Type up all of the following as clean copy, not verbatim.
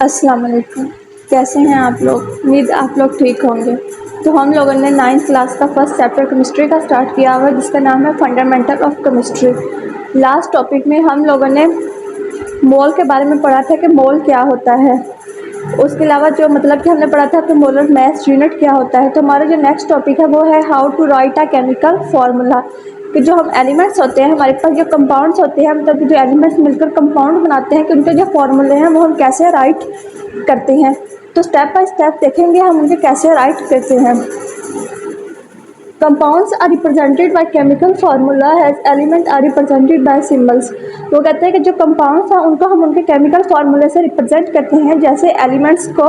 अस्सलाम वालेकुम। कैसे हैं आप लोग? उम्मीद आप लोग ठीक होंगे। तो हम लोगों ने 9th क्लास का फर्स्ट चैप्टर केमिस्ट्री का स्टार्ट किया हुआ, जिसका नाम है fundamental of chemistry. Last topic में हम लोगों ने मोल के बारे में पढ़ा था कि मोल क्या होता है। उसके अलावा जो मतलब कि हमने पढ़ा था कि मोलर मास यूनिट क्या होता है। तो हमारा जो नेक्स्ट टॉपिक है वो है how to write a chemical formula, कि जो हम एलिमेंट्स होते हैं, हमारे पास जो कंपाउंड्स होते हैं, मतलब जो एलिमेंट्स मिलकर कंपाउंड बनाते हैं, कि उनके जो फार्मूले हैं वो हम कैसे राइट करते हैं। तो स्टेप बाय स्टेप देखेंगे हम उनके कैसे राइट करते हैं। Compounds are represented by chemical formula as element are represented by symbols. वो कहते हैं कि जो कंपाउंड्स हैं उनको हम उनके केमिकल फार्मूले से रिप्रेजेंट करते हैं, जैसे एलिमेंट्स को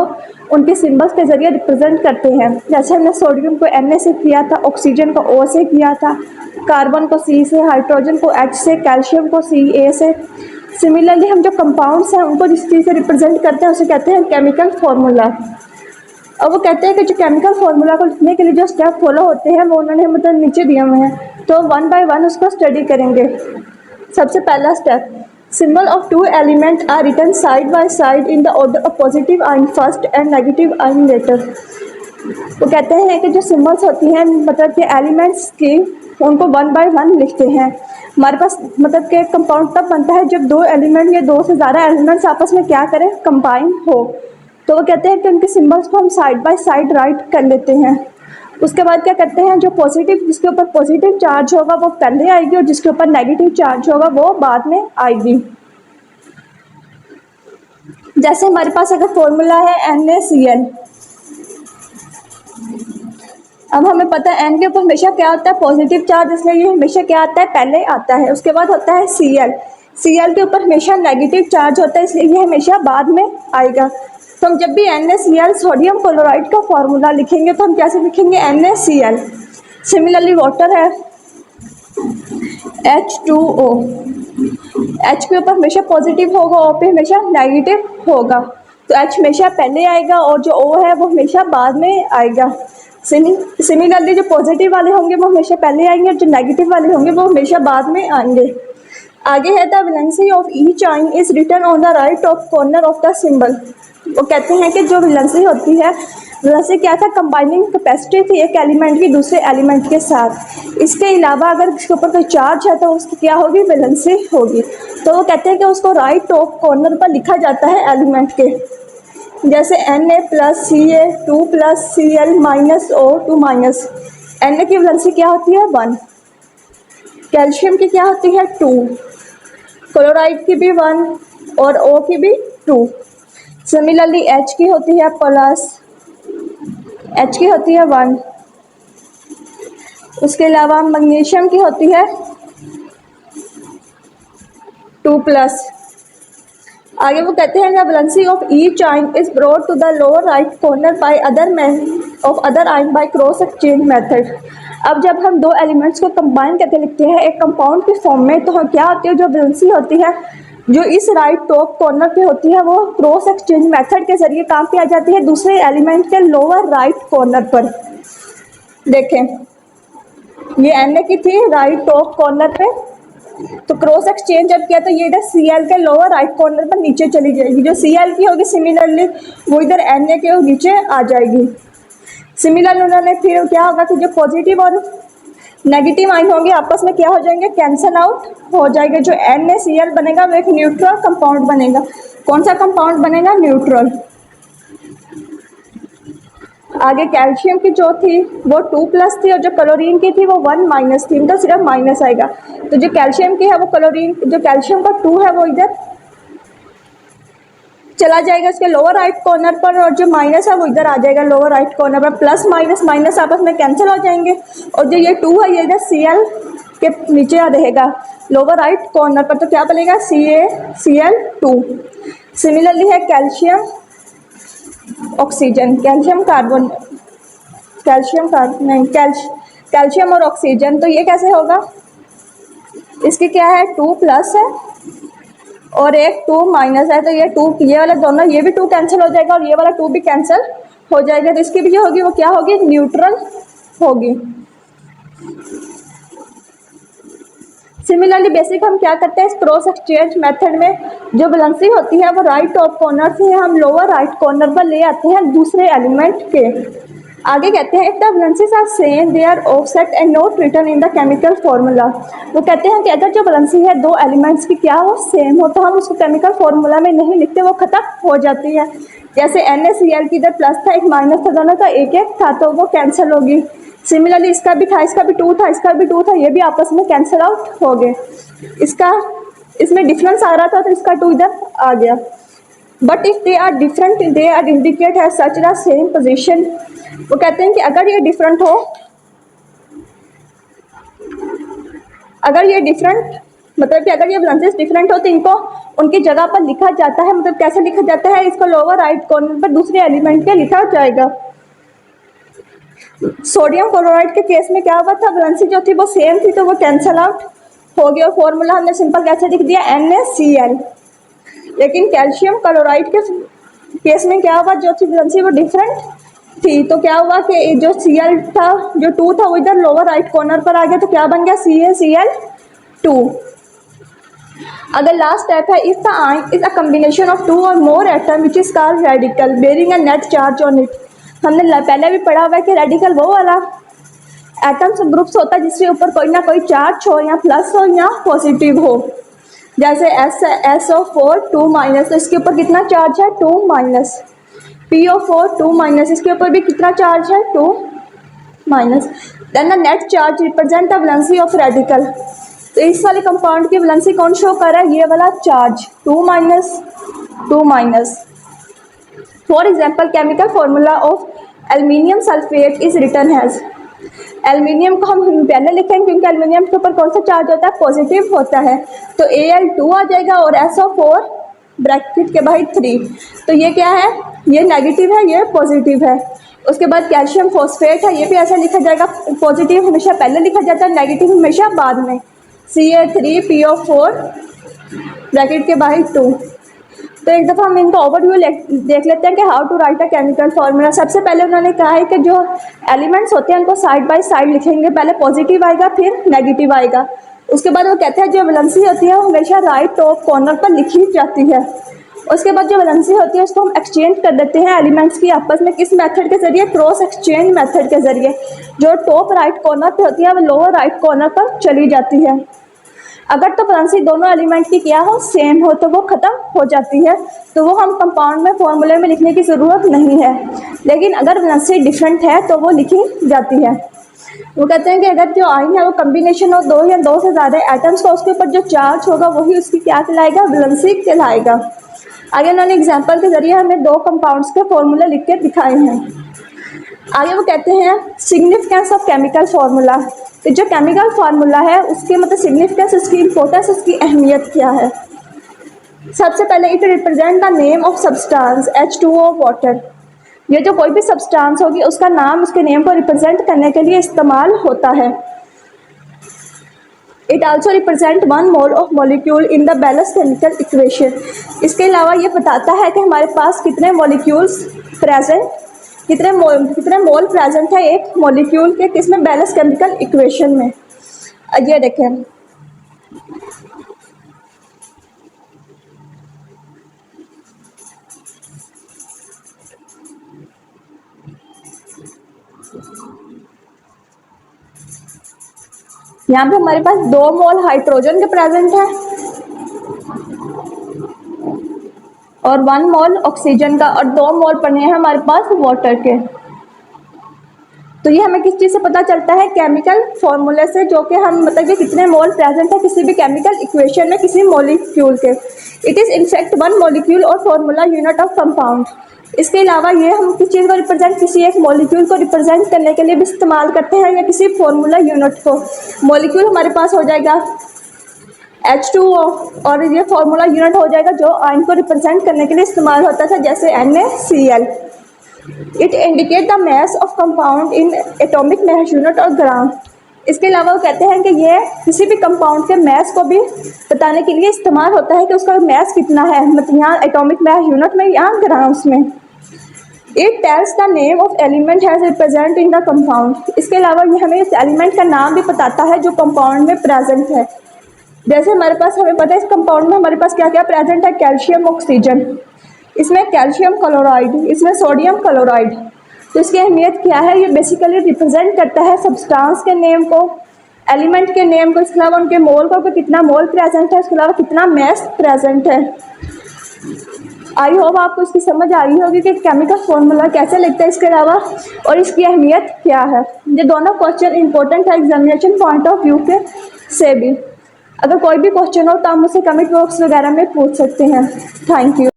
उनके सिंबल्स के जरिए रिप्रेजेंट करते हैं। जैसे हमने सोडियम को Na से किया था, ऑक्सीजन को O से किया था, कार्बन को C से, हाइड्रोजन को H से, कैल्शियम को Ca से। सिमिलरली हम जो कंपाउंड्स हैं उनको जिस चीज़ से रिप्रेजेंट करते हैं उसे कहते हैं केमिकल फार्मूला। अब वो कहते हैं कि जो केमिकल फार्मूला को लिखने के लिए जो स्टेप फॉलो होते हैं वो उन्होंने मतलब नीचे दिए हुए हैं, तो वन बाय वन उसको स्टडी करेंगे। सबसे पहला step, symbol of two element are written side by side in the order of positive ion first and negative ion later. वो कहते हैं कि जो सिंबल्स होती हैं मतलब कि एलिमेंट्स की, उनको वन बाय वन लिखते हैं। हमारे पास मतलब कि कंपाउंड तब बनता है जब दो एलिमेंट या दो से ज़्यादा एलिमेंट्स आपस में क्या करें, कंबाइन हो। तो वो कहते हैं कि उनके सिंबल्स को हम साइड बाय साइड राइट कर लेते हैं। उसके बाद क्या करते हैं, जो पॉजिटिव, जिसके ऊपर पॉजिटिव चार्ज होगा वो पहले आएगी और जिसके ऊपर नेगेटिव चार्ज होगा वो बाद में आएगी। जैसे हमारे पास अगर फॉर्मूला है NaCl, अब हमें पता है N के ऊपर हमेशा क्या होता है, पॉजिटिव चार्ज, इसलिए ये हमेशा क्या आता है, पहले आता है। उसके बाद होता है Cl के ऊपर हमेशा नेगेटिव चार्ज होता है, इसलिए ये हमेशा बाद में आएगा। तो हम जब भी NaCl सोडियम क्लोराइड का फॉर्मूला लिखेंगे तो हम कैसे लिखेंगे, NaCl। सिमिलरली वाटर है H2O, H के ऊपर हमेशा पॉजिटिव होगा, O पे हमेशा नेगेटिव होगा, तो H हमेशा पहले आएगा और जो O है वो हमेशा बाद में आएगा। सिमिलरली जो पॉजिटिव वाले होंगे वो हमेशा पहले आएंगे और जो नेगेटिव वाले होंगे वो हमेशा बाद में आएंगे। आगे है the valency of each ion is written on the right of corner of the symbol. वो कहते हैं कि जो वैलेंसी होती है, वैलेंसी क्या था, कंबाइनिंग कैपेसिटी थी एक एलिमेंट की दूसरे एलिमेंट के साथ। इसके अलावा अगर इसके ऊपर कोई चार्ज है तो उसकी क्या होगी, वैलेंसी होगी। तो वो कहते हैं कि उसको राइट टॉप कॉर्नर पर लिखा जाता है एलिमेंट के, जैसे Na plus Ca 2 plus Cl minus O 2 minus. Na की वैलेंसी क्या होती है, 1। कैल्शियम की क्या होती है, 2। क्लोराइड की भी 1 और O की भी 2। सिमिलरली H की होती है प्लस, H की होती है 1। उसके अलावा मैग्नीशियम की होती है 2 प्लस। आगे वो कहते हैं the valency of each ion is brought to the lower right corner by other ion by cross exchange method. अब जब हम दो एलिमेंट्स को कंबाइन करके लिखते हैं एक कंपाउंड के फॉर्म में, तो क्या होती है, जो वैलेंसी होती है जो इस राइट टॉप कॉर्नर पे होती है वो क्रॉस एक्सचेंज मेथड के जरिए काम पे आ जाती है दूसरे एलिमेंट के लोअर राइट कॉर्नर पर। देखें, ये Na की थी राइट टॉप कॉर्नर पे, तो क्रॉस एक्सचेंज जब किया तो ये इधर Cl के लोअर राइट कॉर्नर पर नीचे चली जाएगी। जो Cl की होगी सिमिलरली वो इधर Na के नीचे आ जाएगी। सिमिलरली उन्होंने फिर क्या होगा कि जो पॉजिटिव और नेगेटिव आइन होंगे आपस में क्या हो जाएंगे, कैंसल आउट हो जाएगा। जो NaCl बनेगा वो एक न्यूट्रल कंपाउंड बनेगा। कौन सा कंपाउंड बनेगा, न्यूट्रल। आगे कैल्शियम की जो थी वो 2 प्लस थी और जो क्लोरीन की थी वो 1 माइनस थी, तो सिर्फ माइनस आएगा। तो जो कैल्शियम की है वो क्लोरीन, जो कैल्शियम का 2 है वो इधर चला जाएगा इसके लोअर राइट कॉर्नर पर, और जो माइनस है वो इधर आ जाएगा लोअर राइट कॉर्नर पर। प्लस माइनस माइनस आपस में कैंसिल हो जाएंगे और जो ये 2 है ये इधर Cl के नीचे आ रहेगा लोअर राइट कॉर्नर पर, तो क्या बनेगा, CaCl2। सिमिलरली है कैल्शियम ऑक्सीजन, कैल्शियम और ऑक्सीजन, तो ये कैसे होगा, इसकी क्या है, 2 प्लस है और एक 2 माइनस है, तो ये 2, ये वाला दोनों, ये भी 2 कैंसिल हो जाएगा और ये वाला 2 भी कैंसिल हो जाएगा। तो इसकी भी जो होगी वो क्या होगी, न्यूट्रल होगी। सिमिलरली बेसिक हम क्या करते हैं इस क्रॉस एक्सचेंज मेथड में, जो वैलेंसी होती है वो राइट टॉप कॉर्नर से हम लोअर राइट कॉर्नर पर ले आते हैं दूसरे एलिमेंट के। आगे कहते हैं if the valencies are same they are offset and not written in the chemical formula. वो कहते हैं कि अगर जो वैलेंसी है दो एलिमेंट्स की क्या हो सेम हो तो हम उसको केमिकल फार्मूला में नहीं लिखते, वो खत्म हो जाती है। जैसे NaCl की इधर प्लस था एक माइनस था, दोनों का एक एक था तो वो कैंसिल होगी। सिमिलरली इसका भी था, इसका भी 2 था, इसका भी 2 था, ये भी आपस में कैंसिल आउट हो गए। इसका इसमें डिफरेंस आ रहा था तो इसका 2 इधर आ गया। But if they are different they are indicate है सच द सेम पोजीशन। वो कहते हैं कि अगर ये डिफरेंट हो, अगर ये डिफरेंट मतलब कि अगर ये वैलेंसीज डिफरेंट हो तो इनको उनकी जगह पर लिखा जाता है। मतलब कैसे लिखा जाता है, इसको लोअर राइट कॉर्नर पर दूसरे एलिमेंट के लिखा जाएगा। सोडियम क्लोराइड के केस में क्या हुआ था, वैलेंसी जो थी वो सेम थी तो वो कैंसल आउट हो गया और फॉर्मूला हमने सिंपल कैसे लिख दिया NaCl। लेकिन कैल्शियम क्लोराइड के केस में क्या हुआ, जो थी वैलेंसी वो डिफरेंट थी तो क्या हुआ कि जो Cl था जो 2 था वो इधर लोअर राइट कॉर्नर पर आ गया तो क्या बन गया CaCl2। अगर लास्ट स्टेप है if the ion is a combination of 2 और more atom which is called radical bearing a net charge on it. हमने पहले भी पढ़ा हुआ है कि रेडिकल वो वाला एटम्स ग्रुप्स होता है जिसके ऊपर कोई ना कोई चार्ज हो, या प्लस हो या पॉजिटिव हो। जैसे SO4 2 माइनस, तो इसके ऊपर कितना चार्ज है 2 माइनस। PO4 2 माइनस, इसके ऊपर भी कितना चार्ज है 2 minus. Then the net charge represent the valency of radical. तो इस वाले कंपाउंड की वैलेंसी कौन शो कर रहा है, ये वाला charge 2 minus 2 minus. For example chemical formula of aluminium sulphate is return has. Aluminium को हम पहले लिखेंगे क्योंकि एल्यूमिनियम के ऊपर कौन सा चार्ज होता है, पॉजिटिव होता है, तो Al2 आ जाएगा और SO4 ब्रैकेट के बाहर 3। तो ये क्या है, ये नेगेटिव है ये पॉजिटिव है। उसके बाद कैल्शियम फॉस्फेट है, ये भी ऐसा लिखा जाएगा, पॉजिटिव हमेशा पहले लिखा जाता है, नेगेटिव हमेशा बाद में। Ca3PO4 ब्रैकेट के बाहर 2। तो एक दफ़ा हम इनका ओवरव्यू देख लेते हैं कि how to write a chemical formula. सबसे पहले उन्होंने कहा है कि जो एलिमेंट्स होते हैं उनको साइड बाय साइड लिखेंगे, पहले पॉजिटिव आएगा फिर नेगेटिव आएगा। उसके बाद वो कहते हैं जो वैलेंसी होती है वो हमेशा राइट टॉप कॉर्नर पर लिखी जाती है। उसके बाद जो वैलेंसी होती है उसको हम एक्सचेंज कर देते हैं एलिमेंट्स की आपस में, किस मेथड के जरिए, क्रॉस एक्सचेंज मेथड के जरिए। जो टॉप राइट कॉर्नर पर होती है वो लोअर राइट कॉर्नर पर चली जाती है। अगर तो वैलेंसी दोनों एलिमेंट की क्या हो सेम हो तो वो ख़त्म हो जाती है, तो वो हम कंपाउंड में फॉर्मूले में लिखने की ज़रूरत नहीं है। लेकिन अगर वैलेंसी डिफरेंट है तो वो लिखी जाती है। वो कहते हैं कि अगर जो आयन है वो कम्बिनेशन हो 2 या 2 से ज़्यादा एटम्स का, उसके ऊपर जो चार्ज होगा वही उसकी क्या कहलाएगा, वैलेंसी कहलाएगा। आगे उन्होंने एग्जाम्पल के जरिए हमें 2 कंपाउंड्स के फॉर्मूले लिख के दिखाए हैं। आगे वो कहते हैं सिग्निफिकेंस ऑफ केमिकल फार्मूला। तो जो केमिकल फार्मूला है उसके मतलब सिग्निफिकेंस, उसकी इंपॉर्टेंस, उसकी अहमियत क्या है। सबसे पहले it represent the name of substance H2O water. ये जो कोई भी सब्सटेंस होगी उसका नाम उसके नेम को रिप्रेजेंट करने के लिए इस्तेमाल होता है। It also represent 1 mole of molecule in the balance chemical equation. इसके अलावा ये बताता है कि हमारे पास कितने मॉलिक्यूल्स प्रेजेंट, कितने मोल प्रेजेंट है एक मॉलिक्यूल के किसमें, बैलेंस केमिकल इक्वेशन में। ये देखें यहाँ पे हमारे पास 2 मोल हाइड्रोजन के प्रेजेंट है और 1 मोल ऑक्सीजन का, और 2 मोल पड़े हैं हमारे पास वाटर के। तो ये हमें किस चीज़ से पता चलता है, केमिकल फॉर्मूले से, जो कि हम मतलब कि कितने मोल प्रेजेंट है किसी भी केमिकल इक्वेशन में किसी मॉलिक्यूल के। इट इज़ इनफैक्ट 1 मॉलिक्यूल और फॉर्मूला यूनिट ऑफ कंपाउंड। इसके अलावा ये हम किस चीज़ को रिप्रेजेंट, किसी एक मॉलिक्यूल को रिप्रेजेंट करने के लिए भी इस्तेमाल करते हैं, या किसी फॉर्मूला यूनिट को। मॉलिक्यूल हमारे पास हो जाएगा H2O और ये फॉर्मूला यूनिट हो जाएगा जो आयन को रिप्रेजेंट करने के लिए इस्तेमाल होता था, जैसे NaCl। It indicate the mass of compound in atomic mass unit और ग्राम। इसके अलावा वो कहते हैं कि ये किसी भी कंपाउंड के मास को भी बताने के लिए इस्तेमाल होता है कि उसका मास कितना है, मतलब यहाँ एटॉमिक मास यूनिट में या ग्राम्स में। It tells the name of element has represent in the compound. इसके अलावा ये हमें इस एलिमेंट का नाम भी बताता है जो कंपाउंड में प्रेजेंट है। जैसे हमारे पास, हमें पता है इस कंपाउंड में हमारे पास क्या क्या प्रेजेंट है, कैल्शियम ऑक्सीजन, इसमें कैल्शियम क्लोराइड, इसमें सोडियम क्लोराइड। तो इसकी अहमियत क्या है, ये बेसिकली रिप्रेजेंट करता है सब्सटेंस के नेम को, एलिमेंट के नेम को, इसके अलावा उनके मोल को, कि कितना मोल प्रेजेंट है, इसके अलावा कितना मैस प्रेजेंट है। आई होप आपको इसकी समझ आ रही होगी कि केमिकल फॉर्मूला कैसे लिखते हैं इसके अलावा, और इसकी अहमियत क्या है। ये दोनों क्वेश्चन इंपॉर्टेंट है एग्जामिनेशन पॉइंट ऑफ व्यू के से भी। अगर कोई भी क्वेश्चन हो तो आप मुझसे कमेंट बॉक्स वगैरह में पूछ सकते हैं। Thank you.